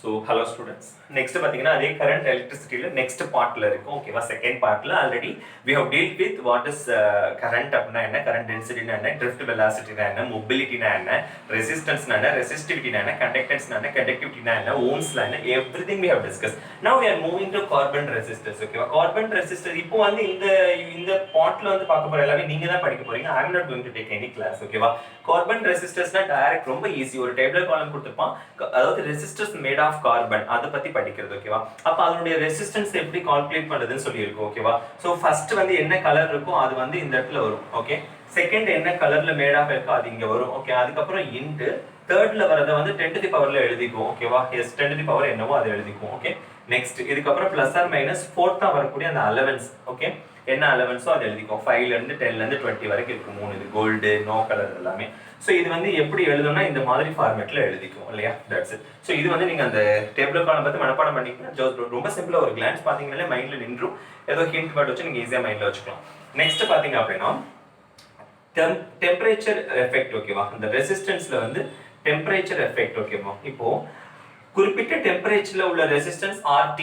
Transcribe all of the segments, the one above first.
So hello students. Next பாத்தீங்கன்னா அதே current electricity ல next partல இருக்கும். ஓகேவா? second partல already we have dealt with what is current அப்படினா என்ன, current density என்ன, drift velocity என்ன, mobility என்ன, resistance என்ன, resistivity என்ன, conductance என்ன, conductivity என்ன, ohms என்ன, everything we have discussed. Now we are moving to carbon resistors. ஓகேவா? carbon resistor இப்போ வந்து இந்த partல வந்து பார்க்க போற எல்லாமே நீங்க தான் படிக்க போறீங்க. I am not going to take any class. ஓகேவா? carbon resistors-னா டைரக்ட் ரொம்ப ஈஸி. ஒரு டேபிள் காலம் கொடுத்திருப்பான். அதாவது resistors made of carbon அத பத்தி படிக்கிறது. ஓகேவா? அப்ப அதனுடைய ரெசிஸ்டன்ஸ் எப்படி கால்குலேட் பண்றதுன்னு சொல்லி இருக்கோம். ஓகேவா? சோ ஃபர்ஸ்ட் வந்து என்ன கலர் இருக்கோ அது வந்து இந்த இடத்துல வரும். ஓகே, செகண்ட் என்ன கலர்ல மேட் ஆஃப் இருக்கோ அது இங்க வரும். ஓகே, அதுக்கு அப்புறம் இன்டு தேர்ட்ல வரத வந்து 10 to the powerல எழுதிக்குவோம். ஓகேவா? எஸ் 10 to the power என்னவோ அதை எழுதிக்குவோம். ஓகே, நெக்ஸ்ட் இதுக்கு அப்புறம் பிளஸ் ஆர் மைனஸ் ஃபோர்த்தா வரக்கூடிய அந்த அலவன்ஸ். ஓகே, என்ன அலவன்ஸோ அதை எழுதிக்குவோம். 5ல இருந்து 10ல இருந்து 20 வரைக்கும் இருக்கு. மூணு இது கோல்டு நோ கலர் எல்லாமே. சோ இது வந்து எப்படி எழுதணும்னா இந்த மாதிரி ஃபார்மேட்ல எழுதிக்குவோம் இல்லையா? That's it. சோ இது வந்து நீங்க அந்த டேபிள் காலம் பார்த்து மனப்பாடம் பண்ணிக்கலாம். ரொம்ப சிம்பிளா ஒரு கிளான்ஸ் பாத்தீங்கன்னாலே மைண்ட்ல நின்றும். ஏதோ ஹிண்ட் வேர்ட் வச்சு நீங்க ஈஸியா மைண்ட்ல வச்சுக்கலாம். நெக்ஸ்ட் பாத்தீங்க அப்படின்னா டெம்பரேச்சர் எஃபெக்ட். ஓகேவா? இந்த ரெசிஸ்டன்ஸ்ல வந்து டெம்பரேச்சர் எஃபெக்ட். ஓகேவா? இப்போ குறிப்பிட்ட டெம்பரேச்சர்ல உள்ள ரெசிஸ்டன்ஸ் RT,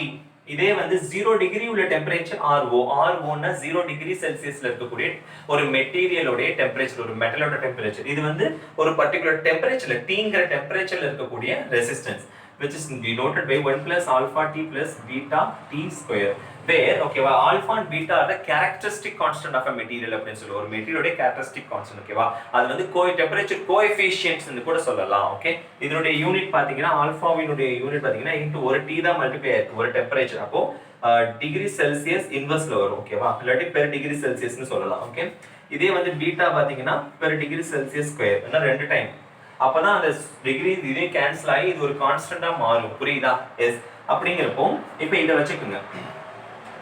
இதே வந்து 0 டிகிரி உள்ள டெம்பரேச்சர் RO. ROன்னா 0 டிகிரி செல்சியஸ்ல இருக்கக்கூடிய ஒரு மெட்டீரியலோட டெம்பரேச்சர், ஒரு மெட்டலோட டெம்பரேச்சர். இது வந்து ஒரு பர்టిక్యులர் டெம்பரேச்சர்ல Tங்கிற டெம்பரேச்சர்ல இருக்கக்கூடிய resistance which is denoted by 1 plus alpha T plus beta T square, where ஓகேவா alpha and beta are the characteristic constant of a material அப்படினு சொல்லுவோம். ஒரு மெட்டீரியலோட characteristic constant. ஓகேவா? அது வந்து டெம்பரேச்சர் கோஎஃபிஷியன்ட்ஸ் னு கூட சொல்லலாம். ஓகே, இதனுடைய யூனிட் பாத்தீங்கன்னா ஆல்பாவினுடைய யூனிட் பாத்தீங்கன்னா இன்டு ஒரு T தான் மல்டிப்ளை ஆயிருக்கு ஒரு டெம்பரேச்சர். அப்போ டிகிரி செல்சியஸ் இன்வெர்ஸ்ல வரும். ஓகேவா? இல்லாட்டி பெர் டிகிரி செல்சியஸ் னு சொல்லலாம். ஓகே, இதே வந்து பீட்டா பாத்தீங்கன்னா பெர் டிகிரி செல்சியஸ் ஸ்கொயர். என்ன ரெண்டு டைம். அப்பதான் அந்த டிகிரி இதே கேன்சல் ஆகி இது ஒரு கான்ஸ்டன்டா மாறும். புரியுதா? எஸ். அப்படிங்கிறப்போ இப்போ இதை வச்சுக்கோங்க.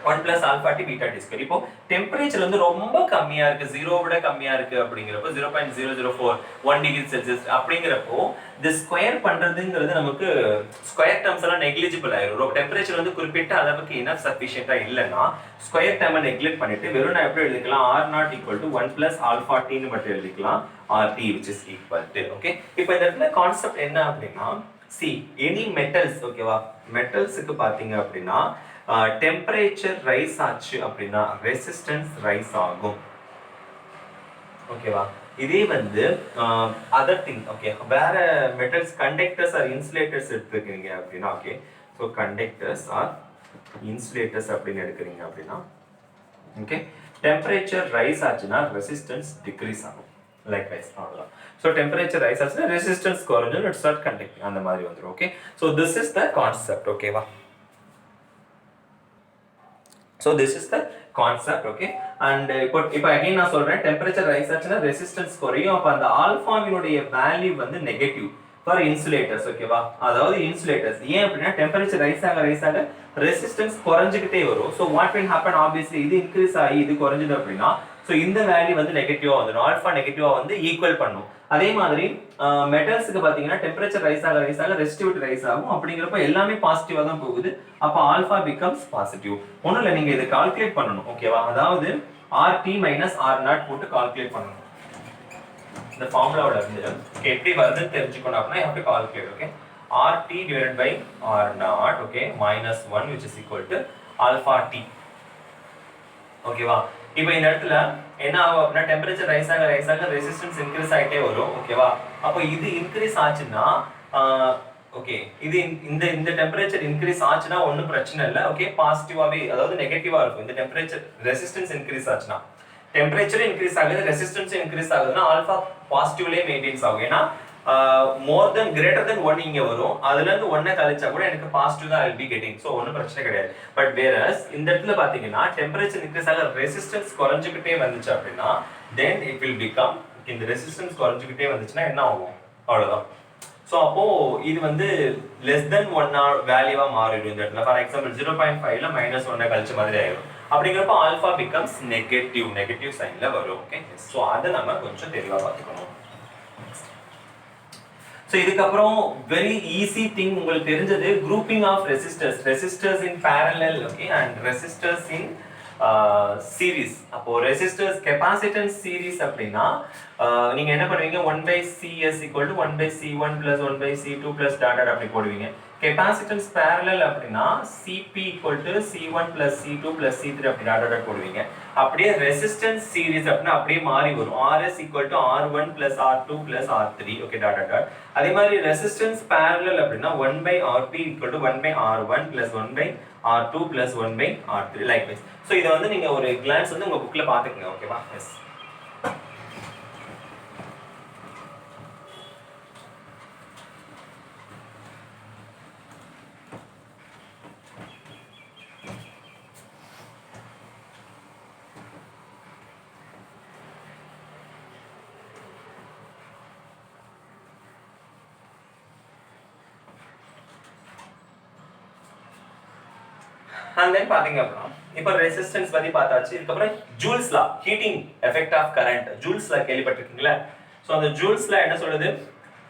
1 plus alpha T beta T square. இப்போ டெம்பரேச்சர் வந்து ரொம்ப கம்மியா இருக்கு, 0 விட கம்மியா இருக்கு அப்படிங்கிறப்போ 0.004 1 டிகிரி செல்சியஸ் அப்படிங்கிறப்போ இந்த ஸ்கொயர் பண்றதுங்கிறது நமக்கு ஸ்கொயர் டேர்ம்ஸ் எல்லாம் நெக்லிஜிபிள் ஆயிரும். டெம்பரேச்சர் வந்து குறிப்பிட்ட அளவுக்கு இனஃப் சஃபிஷியன்ட்டா இல்லைன்னா ஸ்கொயர் டேர்மை நெக்லெக்ட் பண்ணிட்டு வெறும் நான் எப்படி எழுதிக்கலாம், R0 = 1 plus alpha T ன்னு மட்டும் எழுதிக்கலாம். RT which is equal to. Okay, இப்போ இந்த இடத்துல கான்செப்ட் என்ன அப்படின்னா, see any metals. ஓகேவா? மெட்டல்ஸ்க்கு பாத்தீங்க அப்படின்னா டெம்பரேச்சர் ரைஸ் ஆச்சு அப்படின்னா ரெசிஸ்டன்ஸ் ரைஸ் ஆகும். ஓகேவா? இதே வந்து அதர் திங். ஓகே, வேற மெட்டல்ஸ் கண்டக்டர்ஸ் ஆர் இன்சுலேட்டர்ஸ் எடுத்துக்கிறீங்க அப்படின்னா, okay, so conductors or insulators அப்படின்னு எடுக்கிறீங்க அப்படின்னா, ஓகே, டெம்பரேச்சர் ரைஸ் ஆச்சுன்னா ரெசிஸ்டன்ஸ் டிக்ரீஸ் ஆகும். லைக் வைஸ் அவ்வளவுதான். ஸோ டெம்பரேச்சர் ரைஸ் ஆச்சுன்னா ரெசிஸ்டன்ஸ் குறைஞ்சிடும், இட் ஸ்டார்ட் கண்டக்டிங் அந்த மாதிரி வந்துடும். Okay, so this is the concept. ஓகேவா? So this is the concept. Okay, and இப்போ again நான் சொல்றேன், டெம்பரேச்சர் ரைஸ் ஆச்சுன்னா ரெசிஸ்டன்ஸ் குறையும். அப்ப அந்த ஆல்பாவினுடைய வேல்யூ வந்து நெகட்டிவ் ஃபார் இன்சுலேட்டர்ஸ். ஓகேவா? அதாவது இன்சுலேட்டர்ஸ் ஏன் அப்படின்னா டெம்பரேச்சர் ரைஸ் ஆக ரெசிஸ்டன்ஸ் குறைஞ்சிக்கிட்டே வரும். So what will happen, obviously இது இன்க்ரீஸ் ஆகி இது குறைஞ்சது அப்படின்னா ஸோ இந்த வேல்யூ வந்து நெகட்டிவா வந்துடும். ஆல்பா நெகட்டிவா வந்து ஈக்குவல் பண்ணும். அதே மாதிரி மெட்டல்ஸ்க்கு பாத்தீங்கன்னா டெம்பரேச்சர் ரைஸ் ஆக ரெசிஸ்டிவிட்டி ரைஸ் ஆகும். அப்படிங்கிறப்ப எல்லாமே பாசிட்டிவா தான் போகுது. அப்ப ஆல்பா பிகம்ஸ் பாசிட்டிவ். ஒண்ணும் இல்ல, நீங்க இதை கால்குலேட் பண்ணணும். ஓகேவா? அதாவது RT மைனஸ் R0 போட்டு கால்குலேட் பண்ணணும். இந்த ஃபார்முலாவோட இருந்து எப்படி வருதுன்னு தெரிஞ்சுக்கணும் அப்படின்னா you have to calculate. Okay, RT divided by R0, okay, minus 1 which is equal to alpha T. ஓகேவா? இப்போ இந்த இடத்துல என்ன ஆகும் அப்படின்னா டெம்பரேச்சர் ரைஸ் ஆக ரெசிஸ்டன்ஸ் இன்க்ரீஸ் ஆகிட்டே வரும். ஓகேவா? அப்போ இது இன்க்ரீஸ் ஆச்சுன்னா ஓகே, இது இந்த டெம்பரேச்சர் இன்க்ரீஸ் ஆச்சுன்னா ஒன்றும் பிரச்சனை இல்லை. ஓகே, பாசிட்டிவாவே அதாவது நெகட்டிவா இருக்கும். இந்த டெம்பரேச்சர் ரெசிஸ்டன்ஸ் இன்க்ரீஸ் ஆச்சுன்னா டெம்பரேச்சர் இன்க்ரீஸ் ஆகுது, ரெசிஸ்டன்ஸ் இன்க்ரீஸ் ஆகுதுன்னா ஆல்பா பாசிட்டிவ்லயே மெயின்டைன்ஸ் ஆகும். ஏன்னா மோர் தென் கிரேட்டர் தென் 1 இங்க வரும். அதுல இருந்து 1 கழிச்சா கூட எனக்கு பாசிட்டிவ் தான் I'll be getting. சோ ஒன்றும் பிரச்சனை கிடையாது. பட் வேறஸ் இந்த இடத்துல பாத்தீங்கன்னா டெம்பரேச்சர் இன்க்ரீஸ் ஆக ரெசிஸ்டன்ஸ் குறைஞ்சிக்கிட்டே வந்துச்சு அப்படின்னா then it will become, இந்த ரெசிஸ்டன்ஸ் குறைஞ்சிக்கிட்டே வந்துச்சுன்னா என்ன ஆகும், அவ்வளவுதான். சோ அப்போ இது வந்து லெஸ் தென் 1 வேல்யூவா மாறிடும். இந்த இடத்துல ஃபார் எக்ஸாம்பிள் 0.5ல -1 கழிச்ச மாதிரி ஆயிடும். அப்படிங்கிறப்ப ஆல்பா பிகம்ஸ் நெகட்டிவ் சைன்ல வரும். ஓகே, சோ அதை நம்ம கொஞ்சம் தெளிவா பார்த்துக்கணும். So இதுக்கப்புறம் வெரி ஈஸி திங் உங்களுக்கு தெரிஞ்சது grouping of resistors in parallel. Okay, and resistors in series. அப்போ ரெசிஸ்டர்ஸ் கெபாசிட்டன்ஸ் சீரிஸ் அப்படின்னா நீங்க என்ன பண்ணுவீங்க, 1/CS = 1/C1 + 1/C2 + டாட் அப்படி போடுவீங்க. கெபாசிட்டன்ஸ் parallel அப்படின்னா Cp equal to C1 plus C2 plus C3 அப்படி டாட் டாட் போடுவீங்க. அப்படியே ரெசிஸ்டன்ஸ் சீரிஸ் அப்படின்னா அப்படியே மாறி வரும். Rs equal to R1 plus R2 plus R3 okay dot dot. அதே மாதிரி ரெசிஸ்டன்ஸ் parallel அப்படின்னா 1 by Rp equal to 1 by R1 plus 1 by R2 plus 1 by R3 likewise. So இதை வந்து நீங்க ஒரு கிளான்ஸ் வந்து உங்க புக்ல பாத்துக்கங்க ஓகேவா. எஸ் and then பாத்தீங்க அப்படின்னா இப்போ ரெசிஸ்டன்ஸ் பத்தி பார்த்தாச்சு. இதுக்கு அப்புறம் Joule's law heating effect of current Joule's law கேள்விப்பட்டிருக்கீங்களா? சோ அந்த ஜூல்ஸ் லா என்ன சொல்லுது?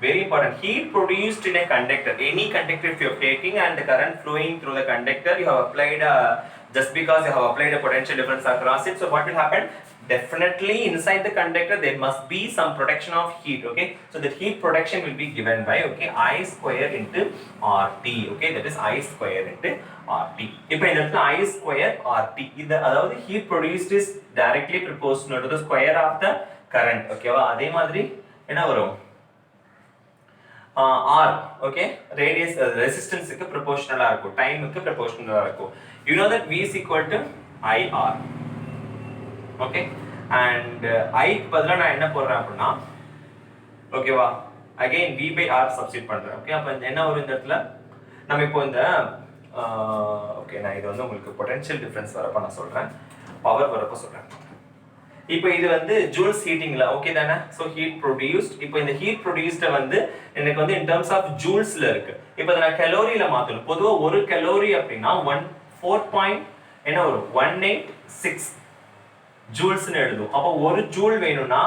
very important, heat produced in a conductor, any conductor if you are taking and the current flowing through the conductor, you have applied just because you have applied a potential difference across it, so what will happen? Definitely inside the conductor there must be some protection of heat, okay? So the heat protection will be given by okay I square into RT, okay? That is I square into RT. இப்போ இந்த இடத்துல I square RT இது அதாவது heat produced is directly proportional to the square of the current, ஓகேவா? அதே மாதிரி என்ன வரும்? R, okay? Radius resistance க்கு proportional-ஆ இருக்கும், time க்கு proportional-ஆ இருக்கும். You know that V is equal to IR. Okay and I க்கு பதிலா நான் என்ன போடுறேன் அப்படினா ஓகேவா again V by R substitute பண்றேன். ஓகே அப்ப என்ன வரும் இந்த இடத்துல? நம்ம இப்போ இந்த ஓகே நான் இது வந்து உங்களுக்கு பொட்டன்ஷியல் டிஃபரன்ஸ் வரப்ப நான் சொல்றேன், பவர் வரப்ப சொல்றேன். இப்போ இது வந்து ஜூல்ஸ் ஹீட்டிங்ல ஓகே தானே? So heat produced. இப்போ இந்த ஹீட் ப்ரொடியூஸ்ட வந்து எனக்கு வந்து இன் டர்ம்ஸ் ஆஃப் ஜூல்ஸ்ல இருக்கு. இப்போ இத நான் கலோரியில மாத்தணும். பொதுவா ஒரு கலோரி அப்படினா 4. என்ன வரும்? 186 ஜூல்ஸ் னு எழுதும். அப்ப ஒரு ஜூல் வேணும்னா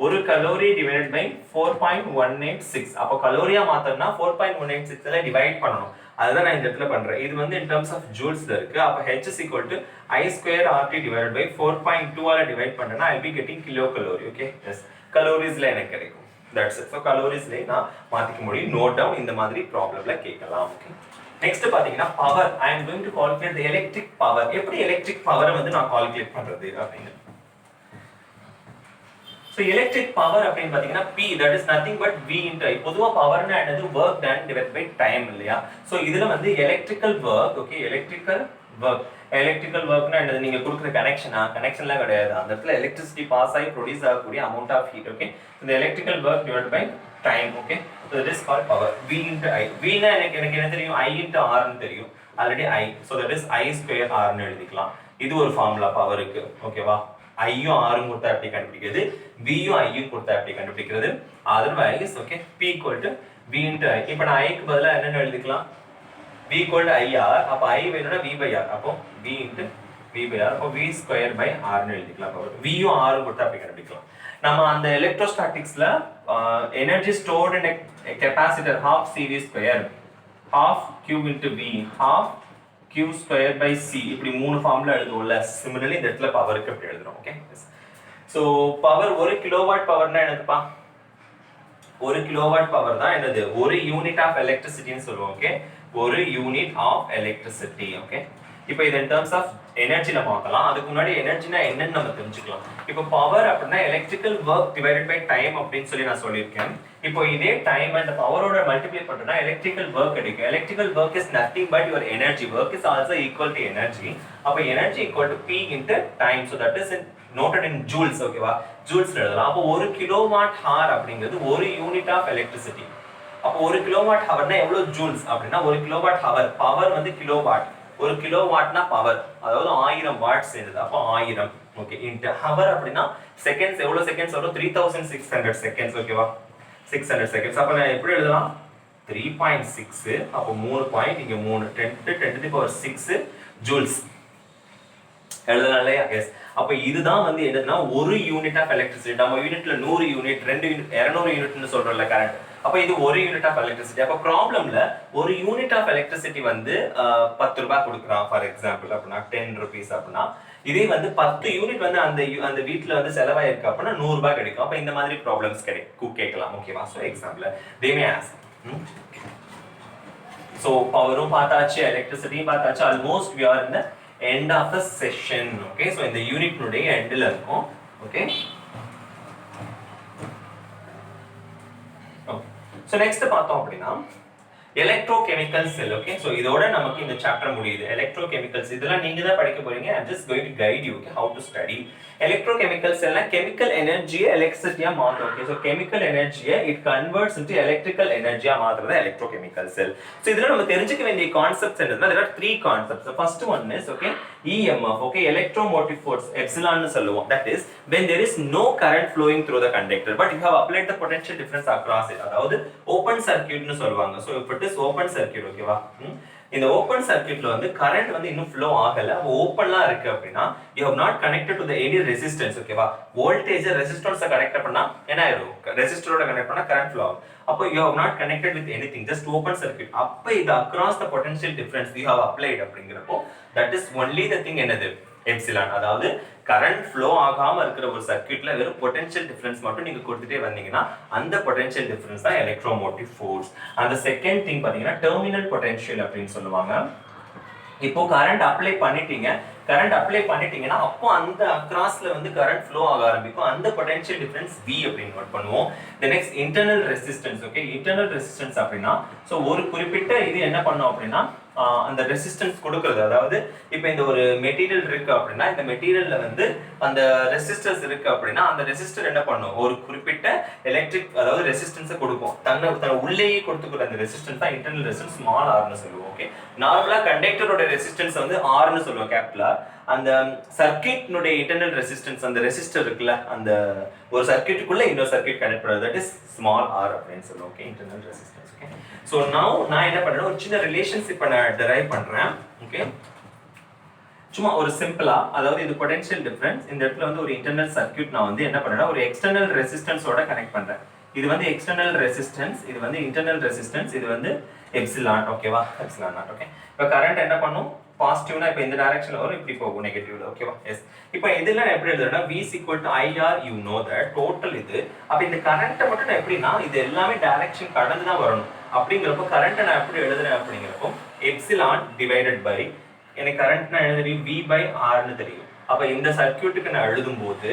ஒரு கலோரி டிவைடட் பை 4.186. அப்ப கலோரியா மாத்தணும்னா 4.186 ல டிவைட் பண்ணனும். அதுதான் நான் இந்த இடத்துல பண்றேன். இது வந்து in terms of joules-ல இருக்கு. அப்ப H is equal to I square RT divided by 4.2 ஆல டிவைட் பண்ணனா I'll be getting kilocalorie. Okay? Yes. கலோரிஸ்ல எனக்கு கிடைக்கும். That's it. So கலோரிஸ்ல நான் மாத்திக்க முடியும். நோட் டவுன் இந்த மாதிரி ப்ராப்ளம்ல கேட்கலாம். ஓகே. நெக்ஸ்ட் பாத்தீங்கன்னா power. I am going to calculate the electric power. எப்படி எலக்ட்ரிக் பவரை வந்து நான் கால்குலேட் பண்றது அப்படிங்க. So electric power அப்படினு பாத்தீங்கன்னா P, that is nothing but V into I. பொதுவா பவர்னா என்னது? work done divided by time இல்லையா? So இதுல வந்து electrical work, okay, electrical workனா என்னது? நீங்க கொடுக்கிற கனெக்ஷன்லாம் கிடையாது. அந்த இடத்துல electricity pass ஆகி produce ஆகக்கூடிய amount of heat, okay? So the electrical work divided by time, okay? So that is called power. V into I. V னா எனக்கு என்ன தெரியும்? I into R னு தெரியும். Already I. So that is I square R னு எழுதிக்கலாம். இது ஒரு ஃபார்முலா பவருக்கு, ஓகேவா? I யும் R யும் கொடுத்தா எப்படி கண்டுபிடிக்கிறது? V யும் I யும் கொடுத்தா எப்படி கண்டுபிடிக்கிறது? otherwise okay P equal to V into I. இப்போ நான் I க்கு பதிலா என்ன எழுதிக்கலாம்? V equal to IR. அப்ப I வேணும்னா V by R. அப்போ V into V by R. அப்போ V square by R னு எழுதிக்கலாம். V யும் R யும் கொடுத்தா எப்படி கண்டுபிடிக்கலாம்? நம்ம அந்த எலக்ட்ரோஸ்டாட்டிக்ஸ்ல energy stored in a capacitor half CV square half Q into V half Q square by C இப்படி மூணு ஃபார்முலா எழுதுவோம்ல. சிமிலர்லி இந்த இடத்துல பவருக்கு இப்படி எழுதுறோம். ஓகே. சோ பவர் 1 கிலோவாட் பவர்னா என்னதுப்பா? 1 கிலோவாட் பவர் தான் என்னது? ஒரு யூனிட் ஆஃப் எலக்ட்ரிசிட்டின்னு சொல்லுவோம். ஓகே, ஒரு யூனிட் ஆஃப் எலக்ட்ரிசிட்டி. ஓகே, இப்போ இது in terms of எனர்ஜில பார்க்கலாம். அதுக்கு முன்னாடி எனர்ஜினா என்னன்னு நம்ம தெரிஞ்சுக்கலாம். இப்போ பவர் அப்படினா electrical work divided by time அப்படினு சொல்லி நான் சொல்லியிருக்கேன். இப்போ இதே டைம் and பவரோட மல்டிப்ளை பண்ணா எலக்ட்ரிக்கல் வொர்க் கிடைக்கும். Electrical work is nothing but your energy. Work is also equal to energy. அப்ப energy equal to P into time. So that is noted in joules. ஓகேவா? ஜூல்ஸ்ல எழுதலாம். அப்போ 1 கிலோவாட் ஹவர் அப்படிங்கிறது ஒரு unit of electricity. அப்போ 1 kilowatt ஹவர்னா எவ்வளவு joules அப்படினா 1 kilowatt hour. Power வந்து கிலோவாட். 1 கிலோவாட்னா பவர், அதாவது 1000 வாட்ஸ் எழுது. அப்போ 1000 ஓகே இன்டு ஹவர் அப்படினா செகண்ட்ஸ். எவ்வளவு செகண்ட்ஸ் வரும்? 3600 செகண்ட்ஸ். ஓகேவா? 600 செகண்ட்ஸ். அப்ப நான் எப்படி எழுதலாம்? 3.6. அப்போ 3 பாயிண்ட் இங்க 3 10 to the power 6 ஜூல்ஸ் எழுதலாம் இல்லையா? எஸ். அப்ப இதுதான் வந்து என்னதுன்னா ஒரு யூனிட் ஆஃப் எலக்ட்ரிசிட்டி. நம்ம யூனிட்ல 100 யூனிட் 2 யூனிட் 200 யூனிட்னு சொல்றோம்ல கரண்ட். அப்ப இது ஒரு யூனிட் ஆஃப் எலக்ட்ரிசிட்டி. அப்ப ப்ராப்ளம்ல ஒரு யூனிட் ஆஃப் எலக்ட்ரிசிட்டி வந்து 10 ரூபாய் கொடுக்குறான் ஃபார் எக்ஸாம்பிள் அப்படின்னா 10 rupees அப்படின்னா, இதே வந்து 10 யூனிட் வந்து அந்த வீட்ல வந்து செலவாயிருக்கு அப்படின்னா 100 ரூபாய் கிடைக்கும். அப்ப இந்த மாதிரி ப்ராப்ளம்ஸ் கேட்கலாம். ஓகேவா? So example they may ask. So பவரும் பார்த்தாச்சு, எலக்ட்ரிசிட்டியும் பார்த்தாச்சு. Almost we are in the end of the session. Okay, so இந்த யூனிட் உடைய எண்ட்ல இருக்கும். Okay, so next பார்த்தோம் அப்படின்னா electrochemical cell. Okay, so இதோட நமக்கு இந்த சாப்டர் முடியுது. electrochemicals இதெல்லாம் நீங்க தான் படிக்க போறீங்க. I'm just going to guide you, okay, how to study electrochemical cell. chemical energy electricity ஆ மாத்தும். Okay, so chemical energy it converts into electrical energy ஆ மாத்துறது electrochemical cell. So இதெல்லாம் நம்ம தெரிஞ்சுக்க வேண்டிய கான்செப்ட்ஸ் என்னன்னா there are three concepts. The first one is okay EMF, okay, electromotive force, epsilon னு சொல்லுவோம். That is when there is no current flowing through the conductor but you have applied the potential difference across it. அதாவது open circuit னு சொல்வாங்க. So if it is open circuit, okay வா, இந்த open சர்க்யூட்ல வந்து current வந்து இன்னும் flow ஆகல, ஓபன்லாம் இருக்கு அப்படினா you have not connected to the any resistance, ஓகேவா, வோல்டேஜ் ரெசிஸ்டன்ஸை கனெக்ட் பண்ணா என்ன ஆயிரும், ரெசிஸ்டரோட கனெக்ட் பண்ணா கரண்ட் ஃப்ளோ ஆகும். அப்போ you have not connected with anything, just open circuit. அப்ப இது across the potential difference you have applied அப்படிங்கறப்போ that is only the thing என்னது எப்சிலான். அதாவது கரண்ட் ஃப்ளோ ஆகாம இருக்கிற ஒரு சர்க்யூட்ல வெறும் பொட்டன்ஷியல் டிஃபரன்ஸ் மட்டும் நீங்க கொடுத்துட்டே வந்தீங்கன்னா அந்த பொட்டன்ஷியல் டிஃபரன்ஸ் தான் எலக்ட்ரோமோட்டிவ் ஃபோர்ஸ். அந்த செகண்ட் திங் பாத்தீங்கன்னா டெர்மினல் பொட்டன்ஷியல் அப்படின்னு சொல்லுவாங்க. இப்போ கரண்ட் அப்ளை பண்ணிட்டீங்கன்னா அப்போ அந்த அக்ராஸ்ல வந்து கரண்ட் ஃப்ளோ ஆக ஆரம்பிக்கும். அந்த பொட்டன்ஷியல் டிஃபரன்ஸ் V அப்படின்னு நோட் பண்ணுவோம். the next internal resistance, okay, internal resistance அப்படினா சோ ஒரு குறிப்பிட்ட இது என்ன பண்ணும் அப்படினா அந்த ரெசிஸ்டன்ஸ் கொடுக்கிறது. அதாவது இப்போ இந்த ஒரு மெட்டீரியல் இருக்கு அப்படினா இந்த மெட்டீரியல்ல வந்து அந்த ரெசிஸ்டன்ஸ் இருக்கு அப்படினா அந்த ரெசிஸ்டர் என்ன பண்ணும், ஒரு குறிப்பிட்ட எலக்ட்ரிக் அதாவது ரெசிஸ்டன்ஸை கொடுக்கும். தன்னை உள்ளேயே கொடுத்துக்கிற அந்த ரெசிஸ்டன்ஸ் தான் இன்டர்னல் ரெசிஸ்டன்ஸ் ஸ்மால் r னு சொல்லுவோம். ஓகே, நார்மலா கண்டக்டரோட ரெசிஸ்டன்ஸ் வந்து r னு சொல்லுவோம் கேபிட்டலா. அந்த சர்க்யூட்னுடைய இன்டர்னல் ரெசிஸ்டன்ஸ் அந்த ரெசிஸ்டர் இருக்குல்ல, அந்த ஒரு சர்க்யூட்டுக்குள்ள இன்னொரு சர்க்யூட் கனெக்ட் பண்றது தட் இஸ் ஸ்மால் r அப்படின்னு சொல்லுவோம். Okay, internal resistance. Okay, so நவ நான் என்ன பண்றேன், ஒரு சின்ன ரிலேஷன்ஷிப் நான் டெரைவ் பண்றேன். ஓகே, சும்மா ஒரு சிம்பிளா, அதாவது இது பொட்டன்ஷியல் டிஃபரன்ஸ், இந்த இடத்துல வந்து ஒரு இன்டர்னல் சர்க்யூட் நான் வந்து என்ன பண்றேன்னா ஒரு எக்ஸ்டர்னல் ரெசிஸ்டன்ஸோட கனெக்ட் பண்றேன். இது வந்து எக்ஸ்டர்னல் ரெசிஸ்டன்ஸ், இது வந்து இன்டர்னல் ரெசிஸ்டன்ஸ், இது வந்து எப்சிலான். ஓகேவா, எப்சிலான் நாட். ஓகே, இப்போ கரண்ட் என்ன பண்ணும், பாசிட்டிவ்னா இப்போ இந்த டைரக்ஷன்ல வரும், இப்படி போகும் நெகட்டிவ்ல. ஓகேவா, எஸ். இப்போ இதெல்லாம் எப்படி எழுதுறேன்னா V IR, you know that total இது. அப்ப இந்த கரண்ட்டை மட்டும் நான் எப்படின்னா இது எல்லாமே டைரக்ஷன் கடந்து தான் வரணும். அப்படிங்கிறப்போ கரண்ட்டை நான் எப்படி எழுதுறேன் அப்படிங்கிறப்போ எப்சிலான் டிவைடட் பை, எனக்கு கரண்ட்னா எழுதுறது V/R னு தெரியும். அப்ப இந்த சர்க்யூட்டுக்கு நான் எழுதும்போது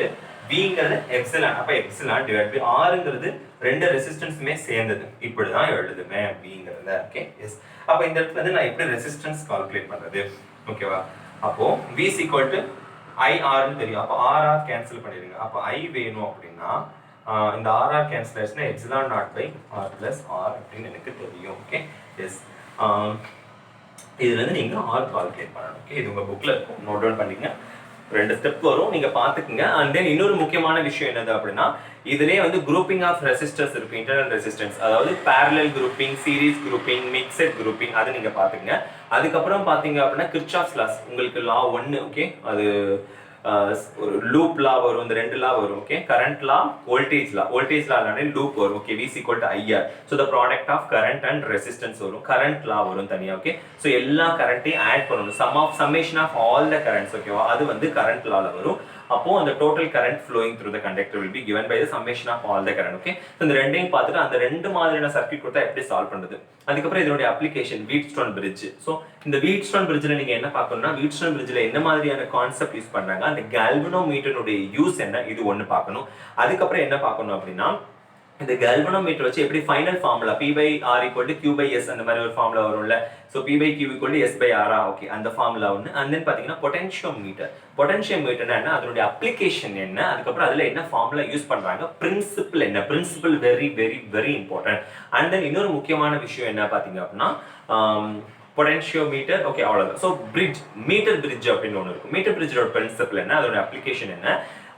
Vங்கிறது எப்சிலான், அப்ப எப்சிலான் டிவைட் பை Rங்கிறது ரெண்டு ரெசிஸ்டன்ஸுமே சேர்ந்தது, இப்படிதான் எழுதுவேன் Vங்கிறத. Okay, S. அப்ப இந்த இடத்துல வந்து நான் எப்படி ரெசிஸ்டன்ஸ் கால்குலேட் பண்றது, ஓகேவா. அப்போ V IR னு தெரியும், அப்ப RR கேன்சல் பண்ணிடுங்க. அப்ப I வேணும் அப்படின்னா இந்த RR கேன்சல் ஆச்சுன்னா epsilon naught by R plus R அப்படின்னு எனக்கு தெரியும். Okay, yes. இதுல இருந்து நீங்க R கால்குலேட் பண்ணணும். ஓகே, இது உங்க புக்ல இருக்கும், நோட் டவுன் பண்ணிக்கங்க. ரெண்டு ஸ்டெப் வரும், நீங்க பாத்துக்கங்க. அண்ட் தென் இன்னொரு முக்கியமான விஷயம் என்னது அப்படின்னா இதுலயே வந்து குரூப்பிங் ஆஃப் ரெசிஸ்டர்ஸ் இருக்கு, இன்டர்னல் ரெசிஸ்டன்ஸ், அதாவது parallel grouping, series grouping, mixed grouping, அது நீங்க பாத்துக்கங்க. அதுக்கப்புறம் பாத்தீங்க அப்படின்னா கிர்ச்சாஃப்ஸ் லாஸ், உங்களுக்கு லா 1, ஓகே, அது ஒரு லூப் லா வரும், இந்த ரெண்டு லா வரும். ஓகே, கரண்ட் லா, வோல்டேஜ் லானாலே லூப் வரும். Okay, V IR, so the product of current and resistance வரும், கரண்ட் லா வரும் தனியா. ஓகே, so எல்லா கரண்ட்டையும் ஆட் பண்ணணும், summation of all the currents, ஓகேவா, அது வந்து கரண்ட் லால வரும். அப்போ அந்த total current flowing through the conductor will be given by the summation of all the current. Okay, so இந்த ரெண்டையும் பார்த்துட்டு அந்த ரெண்டு மாதிரியான சர்க்யூட் கொடுத்தா எப்படி சால்வ் பண்றது, அதுக்கப்புறம் இதனுடைய அப்ளிகேஷன் வீட்ஸ்டோன் பிரிட்ஜ். ஸோ இந்த வீட்ஸ்டோன் பிரிட்ஜ்ல நீங்க என்ன பார்க்கணும்னா வீட்ஸ்டோன் பிரிட்ஜ்ல என்ன மாதிரியான கான்செப்ட் யூஸ் பண்றாங்க, அந்த கால்வனோமீட்டருடைய யூஸ் என்ன, இது ஒன்று பார்க்கணும். அதுக்கப்புறம் என்ன பார்க்கணும் அப்படின்னா இந்த கால்வனோமீட்டர் வச்சு எப்படி ஃபைனல் ஃபார்முலா P/R = Q/S அந்த மாதிரி ஒரு ஃபார்முலா வரும்ல. So P/Q = S/R. ஓகே, அந்த ஃபார்முலா ஒன்று. அண்ட் தென் பார்த்தீங்கன்னா பொட்டன்ஷியோமீட்டர்னா என்ன, அதனுடைய அப்ளிகேஷன் என்ன, அதுக்கப்புறம் அதில் என்ன ஃபார்முலா யூஸ் பண்ணுறாங்க, பிரின்சிபிள் என்ன, principle very very very important. And then இன்னொரு முக்கியமான விஷயம் என்ன பார்த்தீங்க அப்படின்னா பொட்டன்ஷியோமீட்டர். ஓகே, அவ்வளோதான். ஸோ பிரிட்ஜ், மீட்டர் பிரிட்ஜ் அப்படின்னு ஒன்று இருக்கும். மீட்டர் பிரிட்ஜோட பிரின்சிபிள் என்ன, அதோட அப்ளிகேஷன் என்ன,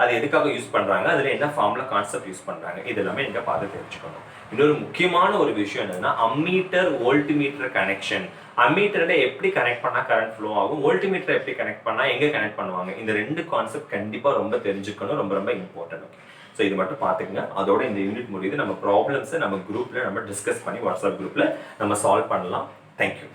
அது எதுக்காக யூஸ் பண்றாங்க, அதுல என்ன ஃபார்முலா கான்செப்ட் யூஸ் பண்றாங்க, இது எல்லாமே நீங்க பார்த்து தெரிஞ்சுக்கணும். இன்னொரு முக்கியமான ஒரு விஷயம் என்னன்னா அம்மீட்டர் வோல்ட்மீட்டர் கனெக்ஷன். அம்மீட்டர்ல எப்படி கனெக்ட் பண்ணா கரண்ட் ஃப்ளோ ஆகும், வோல்ட்மீட்டர் எப்படி கனெக்ட் பண்ணா எங்க கனெக்ட் பண்ணுவாங்க, இந்த ரெண்டு கான்செப்ட் கண்டிப்பா ரொம்ப தெரிஞ்சுக்கணும், ரொம்ப ரொம்ப இம்பார்ட்டன்ட். ஓகே, ஸோ இது மட்டும் பார்த்துக்கங்க. அதோட இந்த யூனிட் முடியுது. நம்ம ப்ராப்ளம்ஸை நம்ம குரூப்ல நம்ம டிஸ்கஸ் பண்ணி வாட்ஸ்அப் குரூப்ல நம்ம சால்வ் பண்ணலாம். தேங்க்யூ.